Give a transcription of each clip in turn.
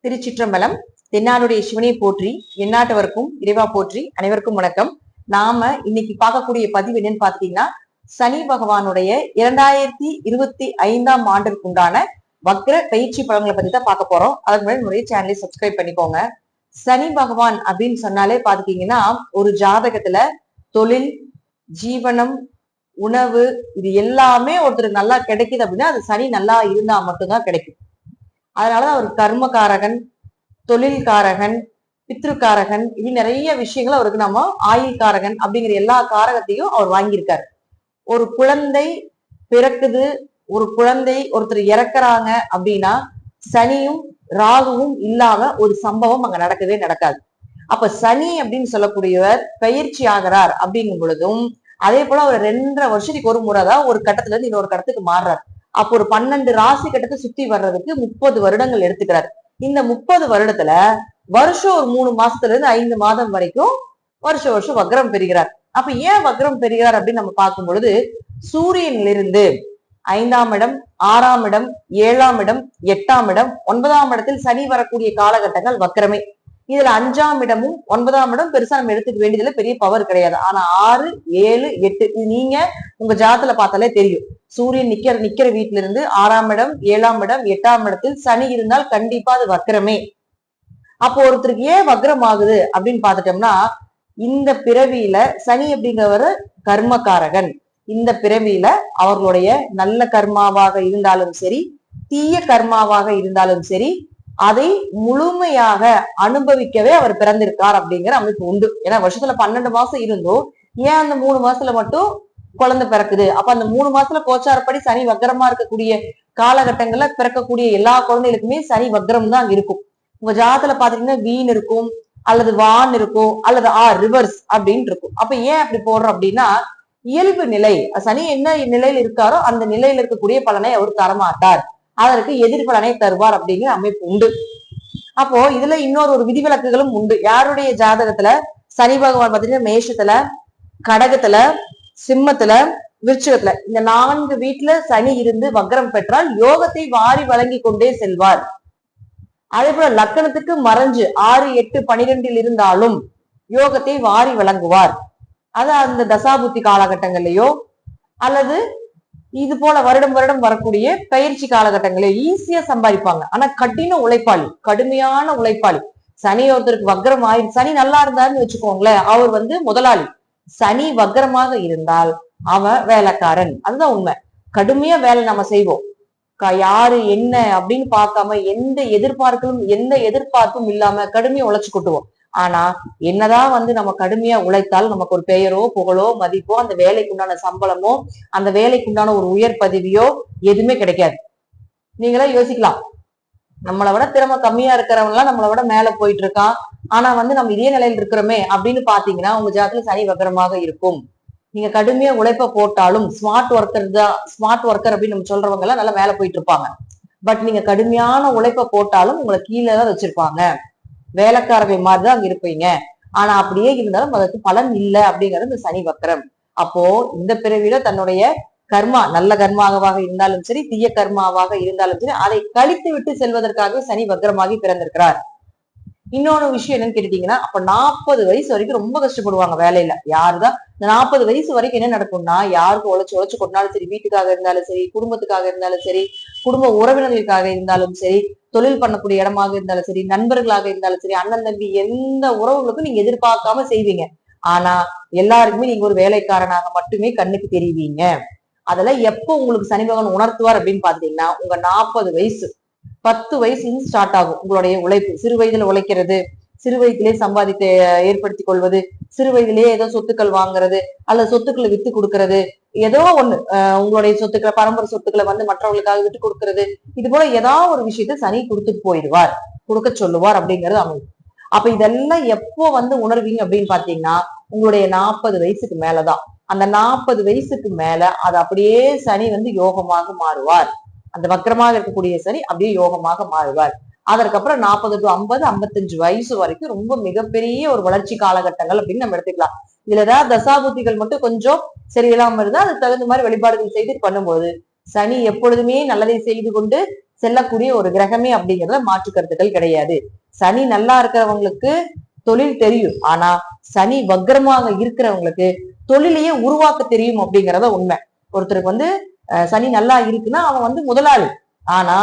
திருச்சிற்றம்பலம். தென்னாடுடைய சிவனை போற்றி, எந்நாட்டவருக்கும் இறைவா போற்றி. அனைவருக்கும் வணக்கம். நாம இன்னைக்கு பார்க்கக்கூடிய பதிவு என்னன்னு பாத்தீங்கன்னா, சனி பகவானுடைய 2025ஆம் ஆண்டிற்கு உண்டான வக்ர பயிற்சி பலன்களை பத்தி தான் பார்க்க போறோம். அதுக்கு முன்னாடி நம்முடைய சேனலை சப்ஸ்கிரைப் பண்ணிக்கோங்க. சனி பகவான் அப்படின்னு சொன்னாலே பாத்தீங்கன்னா, ஒரு ஜாதகத்துல தொழில், ஜீவனம், உணவு இது எல்லாமே ஒருத்தருக்கு நல்லா கிடைக்குது அப்படின்னா அது சனி நல்லா இருந்தா மட்டும்தான் கிடைக்கும். அதனாலதான் அவர் கர்மகாரகன், தொழில்காரகன், பித்ருக்காரகன், இப்படி நிறைய விஷயங்கள் அவருக்கு நம்ம ஆயுள்காரகன் அப்படிங்கிற எல்லா காரகத்தையும் அவர் வாங்கியிருக்காரு. ஒரு குழந்தை பிறக்குது, ஒரு குழந்தை ஒருத்தர் இறக்குறாங்க அப்படின்னா சனியும் ராகுவும் இல்லாம ஒரு சம்பவம் அங்க நடக்கவே நடக்காது. அப்ப சனி அப்படின்னு சொல்லக்கூடியவர் பயிற்சி ஆகிறார் அப்படிங்கும் பொழுதும் அதே போல அவர் 2.5 வருஷத்துக்கு ஒரு முறைதான் ஒரு கட்டத்துல இருந்து இன்னொரு கட்டத்துக்கு மாறுறாரு. அப்போ ஒரு 12 ராசி கட்டத்தை சுத்தி வர்றதுக்கு 30 வருடங்கள் எடுத்துக்கிறார். இந்த 30 வருடத்துல வருஷம் ஒரு 3 மாசத்துல இருந்து 5 மாதம் வரைக்கும் வருஷம் வக்ரம் பெறுகிறார். அப்ப ஏன் வக்ரம் பெறுகிறார் அப்படின்னு நம்ம பார்க்கும் பொழுது, சூரியனிலிருந்து 5ஆம் இடம், 6ஆம் இடம், 7ஆம் இடம், 8ஆம் இடம், 9ஆம் இடத்தில் சனி வரக்கூடிய காலகட்டங்கள் வக்ரமே. இதுல 5ஆம் இடமும் 9ஆம் இடம் பெருசா நம்ம எடுத்துக்க வேண்டியதுல பெரிய பவர் கிடையாது. ஆனா 6, 7, 8 இது நீங்க உங்க ஜாதத்துல பார்த்தாலே தெரியும். சூரியன் நிக்கிற வீட்டுல இருந்து 6ஆம் இடம், 7ஆம் இடம், 8ஆம் இடத்தில் சனி இருந்தால் கண்டிப்பா அது வக்ரமே. அப்போ ஒருத்தருக்கு ஏன் வக்ரம் ஆகுது அப்படின்னு பாத்துட்டோம்னா, இந்த பிறவியில சனி அப்படிங்கிறவர் கர்மகாரகன். இந்த பிறவியில அவர்களுடைய நல்ல கர்மாவாக இருந்தாலும் சரி, தீய கர்மாவாக இருந்தாலும் சரி, அதை முழுமையாக அனுபவிக்கவே அவர் பிறந்திருக்கார் அப்படிங்கிற அமைப்பு உண்டு. ஏன்னா வருஷத்துல 12 மாசம் இருந்தும் ஏன் அந்த 3 மாசத்துல மட்டும் குழந்தை பிறக்குது? அப்ப அந்த 3 மாசத்துல கோச்சாரப்படி சனி வக்ரமா இருக்கக்கூடிய காலகட்டங்கள்ல பிறக்கக்கூடிய எல்லா குழந்தைகளுக்குமே சனி வக்ரம் தான் இருக்கும். உங்க ஜாதத்துல பாத்தீங்கன்னா வீண் இருக்கும், அல்லது வான் இருக்கும், அல்லது ரிவர்ஸ் அப்படின்னு இருக்கும். அப்ப ஏன் அப்படி போடுறோம் அப்படின்னா, இயல்பு நிலை சனி என்ன நிலையில் இருக்காரோ அந்த நிலையில இருக்கக்கூடிய பலனை அவர் தரமாட்டார், அதற்கு எதிர்பலனை தருவார் அப்படிங்கிற அமைப்பு உண்டு. அப்போ இதுல இன்னொரு விதிவிலக்குகளும் உண்டு. யாருடைய ஜாதகத்துல சனி பகவான் பாத்தீங்கன்னா மேஷத்துல, கடகத்துல, சிம்மத்துல, விருச்சிகத்துல இந்த 4 வீட்டுல சனி இருந்து வக்ரம் பெற்றால் யோகத்தை வாரி வழங்கி கொண்டே செல்வார். அதே போல லக்கணத்துக்கு மறைஞ்சு 6, 8, 12 இருந்தாலும் யோகத்தை வாரி வழங்குவார். அது அந்த தசாபுத்தி காலகட்டங்கள்லயோ அல்லது இது போல வருடம் வரக்கூடிய பயிற்சி காலகட்டங்களே ஈஸியா சம்பாதிப்பாங்க. ஆனா கடின உழைப்பாளி, கடுமையான உழைப்பாளி. சனி ஒருத்தருக்கு வக்ரம் சனி நல்லா இருந்தாருன்னு வச்சுக்கோங்களேன், அவர் முதலாளி. சனி வக்ரமாக இருந்தால் அவன் வேலைக்காரன். அதுதான் உண்மை. கடுமையா வேலை நம்ம செய்வோம், யாரு என்ன அப்படின்னு பார்க்காம, எந்த எதிர்பார்ப்பும் இல்லாம கடுமையா உழைச்சு கொட்டுவோம். ஆனா என்னதான் நம்ம கடுமையா உழைத்தால் நமக்கு ஒரு பெயரோ புகழோ மதிப்போ, அந்த வேலைக்கு உண்டான சம்பளமோ, அந்த வேலைக்கு உண்டான ஒரு உயர் பதவியோ எதுவுமே கிடைக்காது. நீங்களா யோசிக்கலாம், நம்மளை விட திறமை கம்மியா இருக்கிறவங்க எல்லாம் நம்மளை விட மேல போயிட்டு இருக்கான், ஆனா நம்ம இதே நிலையில இருக்கிறோமே அப்படின்னு பாத்தீங்கன்னா உங்க ஜாதகத்துல சனி வக்ரமாக இருக்கும். நீங்க கடுமையா உழைப்ப போட்டாலும் ஸ்மார்ட் ஒர்க்கர் அப்படின்னு நம்ம சொல்றவங்க எல்லாம் நல்லா மேல போயிட்டு இருப்பாங்க. பட் நீங்க கடுமையான உழைப்ப போட்டாலும் உங்களை கீழே தான் வச்சிருப்பாங்க, வேலைக்காரர்கள் மாதிரிதான் அங்க இருப்பீங்க. ஆனா அப்படியே இருந்தாலும் அதற்கு பலன் இல்லை அப்படிங்கிறது இந்த சனி வக்ரம். அப்போ இந்த பிறவில தன்னுடைய கர்மா நல்ல கர்மாவாக இருந்தாலும் சரி, தீய கர்மாவாக இருந்தாலும் சரி, அதை கழித்து விட்டு செல்வதற்காக சனி வக்ரமாகி பிறந்திருக்கிறார். இன்னொரு விஷயம் என்னன்னு கேட்டீங்கன்னா, அப்ப 40 வயசு வரைக்கும் ரொம்ப கஷ்டப்படுவாங்க வேலையில. யாருதான் இந்த 40 வயசு வரைக்கும் என்ன நடக்கும்னா, யாருக்கு உழைச்சு கொண்டாலும் சரி, வீட்டுக்காக இருந்தாலும் சரி, குடும்பத்துக்காக இருந்தாலும் சரி, குடும்ப உறவினர்களுக்காக இருந்தாலும் சரி, தொழில் பண்ணக்கூடிய இடமாக இருந்தாலும் சரி, நண்பர்களாக இருந்தாலும் சரி, அண்ணன் தம்பி எந்த உறவுகளுக்கும் நீங்க எதிர்பார்க்காம செய்வீங்க. ஆனா எல்லாருக்குமே நீங்க ஒரு வேலைக்காரனாக மட்டுமே கண்ணுக்கு தெரிவிங்க. அதெல்லாம் எப்போ உங்களுக்கு சனி பகவான் உணர்த்துவார் அப்படின்னு பாத்தீங்கன்னா, உங்க 40 வயசு 10 வயசுல ஸ்டார்ட் ஆகும் உங்களுடைய உழைப்பு. சிறு வயதுல உழைக்கிறது, சிறு வயதிலே சம்பாதித்து ஏற்படுத்தி கொள்வது, சிறு வயதிலேயே ஏதோ சொத்துக்கள் வாங்குறது, அல்லது சொத்துக்களை வித்து கொடுக்கறது, ஏதோ ஒண்ணு உங்களுடைய சொத்துக்களை, பரம்பரை சொத்துக்களை மற்றவர்களுக்காக விட்டு கொடுக்கறது, இது போல ஏதாவது ஒரு விஷயத்த சனி கொடுத்துட்டு போயிடுவார், கொடுக்க சொல்லுவார் அப்படிங்கிறது அமைப்பு. அப்ப இதெல்லாம் எப்போ உணர்வீங்க அப்படின்னு பாத்தீங்கன்னா, உங்களுடைய 40 வயசுக்கு மேலதான். அந்த 40 வயசுக்கு மேல அது அப்படியே சனி யோகமாக மாறுவார். அந்த வக்ரமாக இருக்கக்கூடிய சனி அப்படியே யோகமாக மாறுவார். அதற்கப்புறம் 40 to 50, 55 வயசு வரைக்கும் ரொம்ப மிகப்பெரிய ஒரு வளர்ச்சி காலகட்டங்கள் அப்படின்னு நம்ம எடுத்துக்கலாம். இதுல ஏதாவது தசாபுத்திகள் மட்டும் கொஞ்சம் சரியில்லாம இருந்தா அதுக்கு தகுந்த மாதிரி வழிபாடுகள் செய்து பண்ணும்போது சனி எப்பொழுதுமே நல்லதை செய்து கொண்டு செல்லக்கூடிய ஒரு கிரகமே அப்படிங்கிறத மாற்று கருத்துக்கள் கிடையாது. சனி நல்லா இருக்கிறவங்களுக்கு தொழில் தெரியும், ஆனா சனி வக்ரமாக இருக்கிறவங்களுக்கு தொழிலையே உருவாக்க தெரியும் அப்படிங்கிறத உண்மை. ஒருத்தருக்கு வந்து சனி நல்லா இருக்குன்னா அவன் வந்து முதலாளி. ஆனா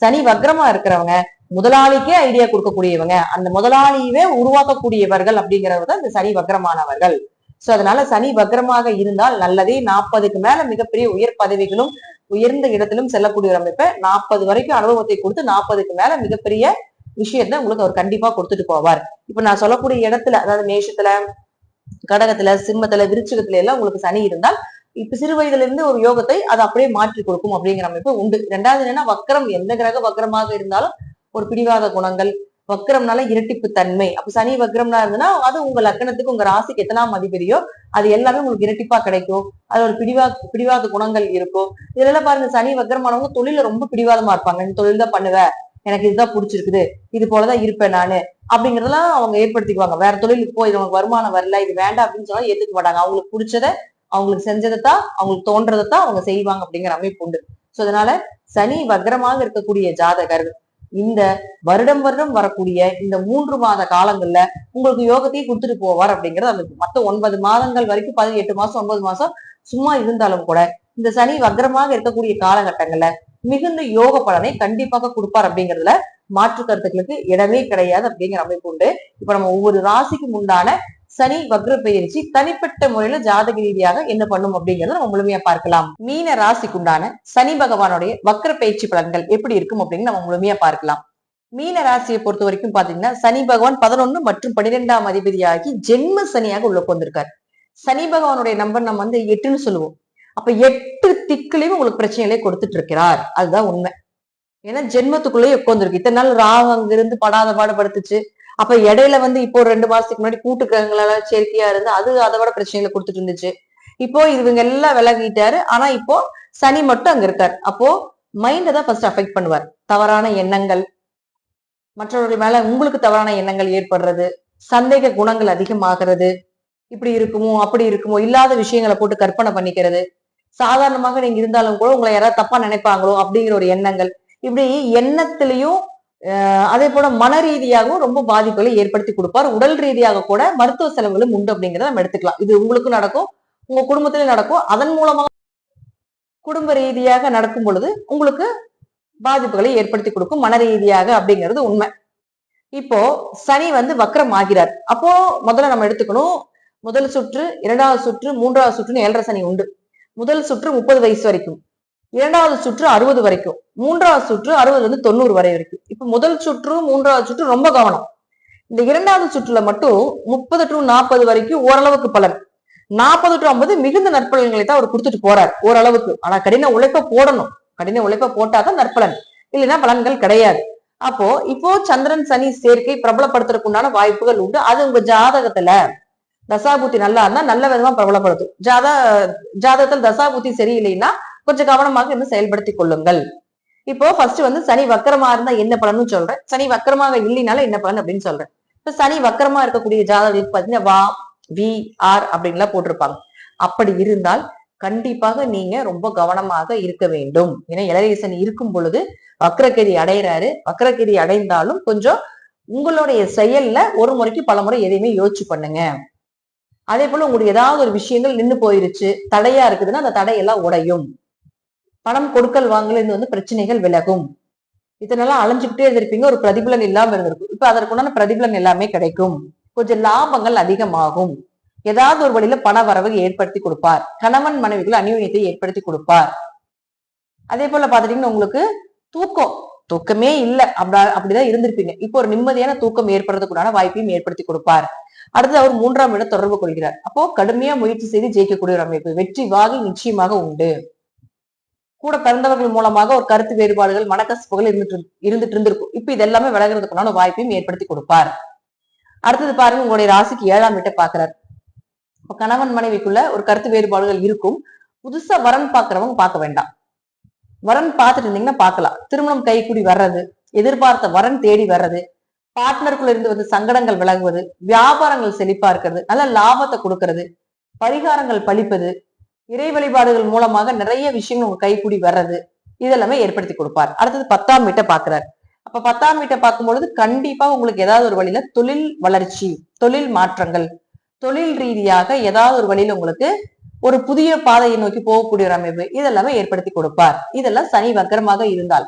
சனி வக்ரமா இருக்கிறவங்க முதலாளிக்கே ஐடியா கொடுக்கக்கூடியவங்க, அந்த முதலாளியவே உருவாக்கக்கூடியவர்கள் அப்படிங்கிறது இந்த சனி வக்ரமானவர்கள். சோ அதனால சனி வக்ரமாக இருந்தால் நல்லதே. 40க்கு மேல மிகப்பெரிய உயர் பதவிகளும் உயர்ந்த இடத்திலும் செல்லக்கூடிய ஒரு அமைப்பை 40 வரைக்கும் அனுபவத்தை கொடுத்து 40க்கு மேல மிகப்பெரிய விஷயத்த உங்களுக்கு அவர் கண்டிப்பா கொடுத்துட்டு போவார். இப்ப நான் சொல்லக்கூடிய இடத்துல, அதாவது மேஷத்துல, கடகத்துல, சிம்மத்துல, விருச்சிகத்துல எல்லாம் உங்களுக்கு சனி இருந்தால் இப்ப சிறு வயதுல இருந்து ஒரு யோகத்தை அதை அப்படியே மாற்றி கொடுக்கும் அப்படிங்கிற அமைப்பு உண்டு. ரெண்டாவது என்னன்னா, வக்ரம், எந்த கிரக வக்ரமாக இருந்தாலும் ஒரு பிடிவாத குணங்கள், வக்ரம்னால இரட்டிப்பு தன்மை. அப்ப சனி வக்ரம்னா இருந்ததுன்னா அது உங்க லக்கணத்துக்கு, உங்க ராசிக்கு எத்தனாம் அதிபதியோ அது எல்லாமே உங்களுக்கு இரட்டிப்பா கிடைக்கும். அது ஒரு பிடிவாத குணங்கள் இருக்கும். இதுல எல்லாம் பாருங்க, சனி வக்ரமானவங்க தொழில ரொம்ப பிடிவாதமா இருப்பாங்க. நீ தொழில் தான் பண்ணுவேன், எனக்கு இதுதான் பிடிச்சிருக்குது, இது போலதான் இருப்பேன் நானு அப்படிங்கறதெல்லாம் அவங்க ஏற்படுத்திக்குவாங்க. வேற தொழிலுக்கு போய் இது உங்களுக்கு வருமானம் வரல, இது வேண்டாம் அப்படின்னு சொன்னா ஏத்துக்க மாட்டாங்க. அவங்களுக்கு பிடிச்சதை, அவங்களுக்கு செஞ்சதைத்தான், அவங்களுக்கு தோன்றதைத்தான் அவங்க செய்வாங்க அப்படிங்கிற அமைப்பு உண்டு. சோ அதனால சனி வக்ரமாக இருக்கக்கூடிய ஜாதகர் இந்த வருடம் வருடம் வரக்கூடிய இந்த 3 மாத காலங்கள்ல உங்களுக்கு யோகத்தையும் கொடுத்துட்டு போவார் அப்படிங்கிறது அமைப்பு. மத்த 9 மாதங்கள் வரைக்கும் 18 மாசம் 9 மாசம் சும்மா இருந்தாலும் கூட இந்த சனி வக்ரமாக இருக்கக்கூடிய காலகட்டங்கள்ல மிகுந்த யோக பலனை கண்டிப்பாக கொடுப்பார் அப்படிங்கிறதுல மாற்று கருத்துக்களுக்கு இடமே கிடையாது அப்படிங்கிற அமைப்பு உண்டு. இப்ப நம்ம ஒவ்வொரு ராசிக்கும் உண்டான சனி வக்ர பயிற்சி தனிப்பட்ட முறையில ஜாதக ரீதியாக என்ன பண்ணும் அப்படிங்கறத நம்ம முழுமையா பார்க்கலாம். மீன ராசிக்குண்டான சனி பகவானுடைய வக்ர பயிற்சி பலன்கள் எப்படி இருக்கும் அப்படின்னு நம்ம முழுமையா பார்க்கலாம். மீன ராசியை பொறுத்த வரைக்கும் பாத்தீங்கன்னா, சனி பகவான் 11 மற்றும் 12ஆம் அதிபதியாகி ஜென்ம சனியாக உள்ள கொண்டிருக்காரு. சனி பகவானுடைய நம்பர் நம்ம வந்து 8ன்னு சொல்லுவோம். அப்ப 8 திக்குலயும் உங்களுக்கு பிரச்சனைகளே கொடுத்துட்டு இருக்கிறார், அதுதான் உண்மை. ஏன்னா ஜென்மத்துக்குள்ளேயே உட்கார்ந்துருக்கு. இத்தனை நாள் ராகு அங்க இருந்து படாத பாடுபடுத்துச்சு. அப்ப இடையில வந்து இப்போ 2 மாசத்துக்கு முன்னாடி கூட்டு கிரகங்களால சேர்க்கையா இருந்து அது அதை விட பிரச்சனைகளை கொடுத்துட்டு இருந்துச்சு. இப்போ இவங்க எல்லாம் விலகிட்டாரு. ஆனா இப்போ சனி மட்டும் அங்க இருக்காரு. அப்போ மைண்ட தான் ஃபர்ஸ்ட் அஃபெக்ட் பண்ணுவார். தவறான எண்ணங்கள், மற்றவர்கள் மேல உங்களுக்கு தவறான எண்ணங்கள் ஏற்படுறது, சந்தேக குணங்கள் அதிகமாகிறது, இப்படி இருக்குமோ அப்படி இருக்குமோ, இல்லாத விஷயங்களை போட்டு கற்பனை பண்ணிக்கிறது, சாதாரணமாக நீங்க இருந்தாலும் கூட உங்களை யாராவது தப்பா நினைப்பாங்களோ அப்படிங்கிற ஒரு எண்ணங்கள், இப்படி எண்ணத்திலையும் அதே போல மன ரீதியாகவும் ரொம்ப பாதிப்புகளை ஏற்படுத்தி கொடுப்பார். உடல் ரீதியாக கூட மருத்துவ செலவுகளும் உண்டு அப்படிங்கிறத நம்ம எடுத்துக்கலாம். இது உங்களுக்கு நடக்கும், உங்க குடும்பத்திலும் நடக்கும். அதன் மூலமாக குடும்ப ரீதியாக நடக்கும் பொழுது உங்களுக்கு பாதிப்புகளை ஏற்படுத்தி கொடுக்கும் மன ரீதியாக அப்படிங்கிறது உண்மை. இப்போ சனி வந்து வக்ரம் ஆகிறார். அப்போ முதல்ல நம்ம எடுத்துக்கணும், முதல் சுற்று, 2வது சுற்று, 3வது சுற்றுன்னு 7.5 சனி உண்டு. முதல் சுற்று 30 வயசு வரைக்கும், 2வது சுற்று 60 வரைக்கும், 3வது சுற்று 60 இருந்து 90 வரை வரைக்கும். இப்ப முதல் சுற்று 3வது சுற்று ரொம்ப கவனம். இந்த 2வது சுற்றுல மட்டும் 30 to 40 வரைக்கும் ஓரளவுக்கு பலன், 40 to 50 மிகுந்த நற்பலன்களை தான் அவர் கொடுத்துட்டு போறார் ஓரளவுக்கு. ஆனா கடின உழைப்ப போடணும், கடின உழைப்ப போட்டாதான் நற்பலன், இல்லைன்னா பலன்கள் கிடையாது. அப்போ இப்போ சந்திரன் சனி சேர்க்கை பிரபலப்படுத்துறதுக்கு உண்டான வாய்ப்புகள் உண்டு. அது உங்க ஜாதகத்துல தசாபுத்தி நல்லா இருந்தா நல்ல விதமா பிரபலப்படுத்தும். ஜாதகத்தில் தசாபுத்தி சரியில்லைன்னா கொஞ்சம் கவனமாக இருந்து செயல்படுத்திக் கொள்ளுங்கள். இப்போ ஃபர்ஸ்ட் வந்து சனி வக்கரமா இருந்தா என்ன பலன்னு சொல்றேன், சனி வக்கரமாக இல்லைனாலும் என்ன பலன் அப்படின்னு சொல்றேன். இப்ப சனி வக்கரமா இருக்கக்கூடிய ஜாதகங்களுக்கு பாத்தீங்கன்னா வா, வி, ஆர் அப்படின்லாம் போட்டிருப்பாங்க. அப்படி இருந்தால் கண்டிப்பாக நீங்க ரொம்ப கவனமாக இருக்க வேண்டும். ஏன்னா இளரை சனி இருக்கும் பொழுது வக்ரகதி அடைகிறாரு. வக்ரகதி அடைந்தாலும் கொஞ்சம் உங்களுடைய செயல்ல ஒரு முறைக்கு பல முறை எதையுமே யோசிச்சு பண்ணுங்க. அதே போல உங்களுக்கு ஏதாவது ஒரு விஷயங்கள் நின்று போயிருச்சு, தடையா இருக்குதுன்னா அந்த தடையெல்லாம் உடையும். பணம் கொடுக்கல் வாங்கல இருந்து வந்து பிரச்சனைகள் விலகும். இதனால அலைஞ்சுக்கிட்டே இருந்திருப்பீங்க, ஒரு பிரதிபலன் இல்லாம இருந்திருக்கும். இப்ப அதற்குண்டான பிரதிபலன் எல்லாமே கிடைக்கும். கொஞ்சம் லாபங்கள் அதிகமாகும். ஏதாவது ஒரு வழியில பண வரவை ஏற்படுத்தி கொடுப்பார். கணவன் மனைவிகள் அந்யோன்யத்தை ஏற்படுத்தி கொடுப்பார். அதே போல பாத்துட்டீங்கன்னா உங்களுக்கு தூக்கமே இல்லை, அப்படிதான் இருந்திருப்பீங்க. இப்போ ஒரு நிம்மதியான தூக்கம் ஏற்படுறதுக்குண்டான வாய்ப்பையும் ஏற்படுத்தி கொடுப்பார். அடுத்து அவர் 3ஆம் இடம் தொடர்பு கொள்கிறார். அப்போ கடுமையா முயற்சி செய்து ஜெயிக்கக்கூடிய ஒரு அமைப்பு, வெற்றி வாகி நிச்சயமாக உண்டு. கூட பிறந்தவர்கள் மூலமாக ஒரு கருத்து வேறுபாடுகள், மனக்கசப்புகள் இருந்துட்டு இருந்திருக்கும். இப்ப இது எல்லாமே விலகிறதுக்குண்டான வாய்ப்பையும் ஏற்படுத்தி கொடுப்பார். அடுத்தது பாருங்க, உங்களுடைய ராசிக்கு 7ஆம் வீட்டை பாக்குறாரு. இப்ப கணவன் மனைவிக்குள்ள ஒரு கருத்து வேறுபாடுகள் இருக்கும். புதுசா வரன் பாக்குறவங்க பார்க்க வேண்டாம். வரன் பார்த்துட்டு இருந்தீங்கன்னா பார்க்கலாம். திருமணம் கைக்கூடி வர்றது, எதிர்பார்த்த வரன் தேடி வர்றது, பார்ட்னருக்குள்ள இருந்து வந்து சங்கடங்கள் விலகுவது, வியாபாரங்கள் செழிப்பா இருக்கிறது, நல்ல லாபத்தை கொடுக்கறது, பரிகாரங்கள் பழிப்பது, இறை வழிபாடுகள் மூலமாக நிறைய விஷயங்கள் உங்க கைக்கூடி வர்றது, இதெல்லாமே ஏற்படுத்தி கொடுப்பார். அடுத்தது 10ஆம் வீட்டை பாக்குறார். அப்ப 10ஆம் வீட்டை பார்க்கும் பொழுது கண்டிப்பா உங்களுக்கு ஏதாவது ஒரு வழியில தொழில் வளர்ச்சி, தொழில் மாற்றங்கள், தொழில் ரீதியாக ஏதாவது ஒரு வழியில உங்களுக்கு ஒரு புதிய பாதையை நோக்கி போகக்கூடிய ஒரு அமைப்பு இதெல்லாமே ஏற்படுத்தி கொடுப்பார். இதெல்லாம் சனி வக்கரமாக இருந்தால்.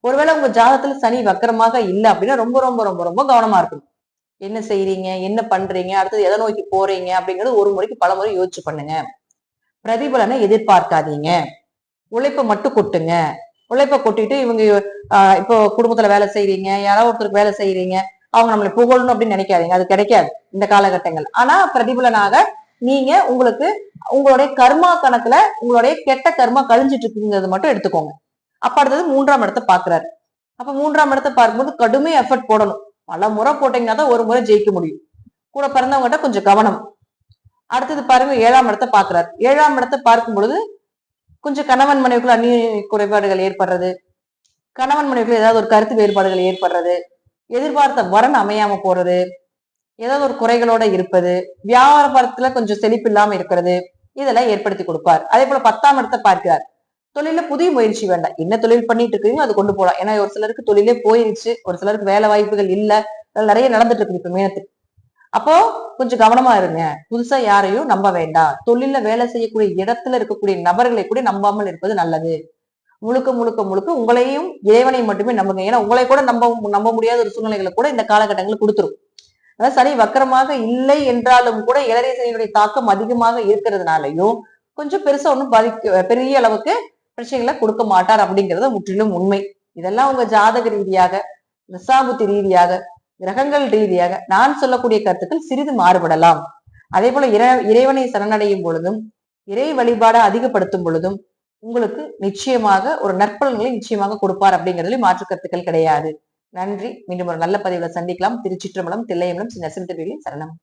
ஒருவேளை உங்க ஜாதகத்துல சனி வக்கரமாக இல்லை அப்படின்னா ரொம்ப ரொம்ப ரொம்ப ரொம்ப கவனமா இருக்கணும். என்ன செய்யறீங்க, என்ன பண்றீங்க, அடுத்தது எதை நோக்கி போறீங்க அப்படிங்கிறது ஒரு முறைக்கு பல முறை யோசிச்சு பண்ணுங்க. பிரதிபலனை எதிர்பார்க்காதீங்க. உழைப்பை மட்டும் கொட்டுங்க. உழைப்பை கொட்டிட்டு இவங்க இப்போ குடும்பத்துல வேலை செய்றீங்க, யாராவது ஒருத்தருக்கு வேலை செய்யறீங்க, அவங்க நம்மளை புகழணும் அப்படின்னு நினைக்காதீங்க. அது கிடைக்காது இந்த காலகட்டங்கள். ஆனா பிரதிபலனாக நீங்க உங்களுக்கு உங்களுடைய கர்மா கணக்குல உங்களுடைய கெட்ட கர்மா கழிஞ்சிட்டு இருக்குங்கிறது மட்டும் எடுத்துக்கோங்க. அப்ப அடுத்தது 3ஆம் இடத்தை பாக்குறாரு. அப்ப 3ஆம் இடத்தை பார்க்கும்போது கடுமை எஃபர்ட் போடணும். பல முறை போட்டீங்கன்னா தான் ஒரு முறை ஜெயிக்க முடியும். கூட பிறந்தவங்ககிட்ட கொஞ்சம் கவனம். அடுத்தது பாருங்க 7ஆம் இடத்தை பாக்குறாரு. 7ஆம் இடத்தை பார்க்கும் பொழுது கொஞ்சம் கணவன் மனைவிக்குள்ள அந்நிய குறைபாடுகள் ஏற்படுறது, கணவன் மனைவிக்குள்ள ஏதாவது ஒரு கருத்து வேறுபாடுகள் ஏற்படுறது, எதிர்பார்த்த வரன் அமையாம போறது, ஏதாவது ஒரு குறைகளோட இருப்பது, வியாபாரத்துல கொஞ்சம் செழிப்பு இல்லாம இருக்கிறது, இதெல்லாம் ஏற்படுத்தி கொடுப்பார். அதே போல 10ஆம் இடத்தை பார்க்கிறார். தொழில புதிய முயற்சி வேண்டாம். என்ன தொழில் பண்ணிட்டு இருக்கீங்க அது கொண்டு போலாம். ஏன்னா ஒரு சிலருக்கு தொழிலே போயிருச்சு, ஒரு சிலருக்கு வேலை வாய்ப்புகள் இல்ல, நிறைய நடந்துட்டு இருக்கு இப்ப மீனத்துக்கு. அப்போ கொஞ்சம் கவனமா இருங்க. புதுசா யாரையும் நம்ப வேண்டாம். தொழில வேலை செய்யக்கூடிய இடத்துல இருக்கக்கூடிய நபர்களை கூட நம்பாமல் இருப்பது நல்லது. முழுக்க முழுக்க முழுக்க உங்களையும் இறைவனை மட்டுமே நம்புங்க. ஏன்னா உங்களை கூட நம்ப முடியாத ஒரு சூழ்நிலைகளை கூட இந்த காலகட்டங்களில் கொடுத்துரும். அதாவது சனி வக்கரமாக இல்லை என்றாலும் கூட இளரை சனியுடைய தாக்கம் அதிகமாக இருக்கிறதுனாலையும் கொஞ்சம் பெருசா ஒன்றும் பெரிய அளவுக்கு பிரச்சனைகளை கொடுக்க மாட்டார் அப்படிங்கிறது முற்றிலும் உண்மை. இதெல்லாம் உங்க ஜாதக ரீதியாக, திசாபுத்தி ரீதியாக, கிரகங்கள் ரீதியாக நான் சொல்லக்கூடிய கருத்துக்கள் சிறிது மாறுபடலாம். அதே போல இறைவனை சரணடையும் பொழுதும், இறை வழிபாடை அதிகப்படுத்தும் பொழுதும் உங்களுக்கு நிச்சயமாக ஒரு நற்பலன்களை நிச்சயமாக கொடுப்பார் அப்படிங்கிறதுல மாற்று கருத்துக்கள் கிடையாது. நன்றி. மீண்டும் ஒரு நல்ல பதிவுல சந்திக்கலாம். திருச்சிற்றம்பலம், தில்லையம்பலம், நரசிம்ம சரணம்.